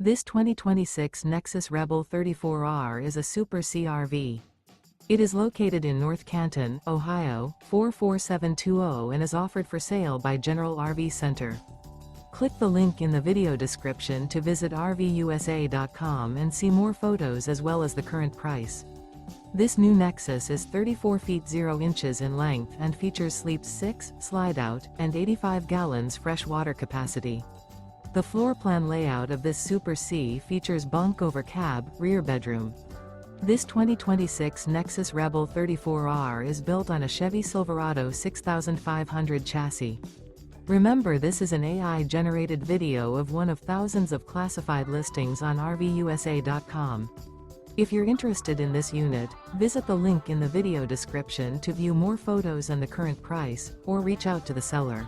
This 2026 Nexus Rebel 34R is a Super CRV. It is located in North Canton, Ohio, 44720 and is offered for sale by General RV Center. Click the link in the video description to visit RVUSA.com and see more photos as well as the current price. This new Nexus is 34 feet 0 inches in length and features sleeps 6, slide-out, and 85 gallons fresh water capacity. The floor plan layout of this Super C features bunk over cab, rear bedroom. This 2026 Nexus Rebel 34R is built on a Chevy Silverado 6500 chassis. Remember, this is an AI-generated video of one of thousands of classified listings on RVUSA.com. If you're interested in this unit, visit the link in the video description to view more photos and the current price, or reach out to the seller.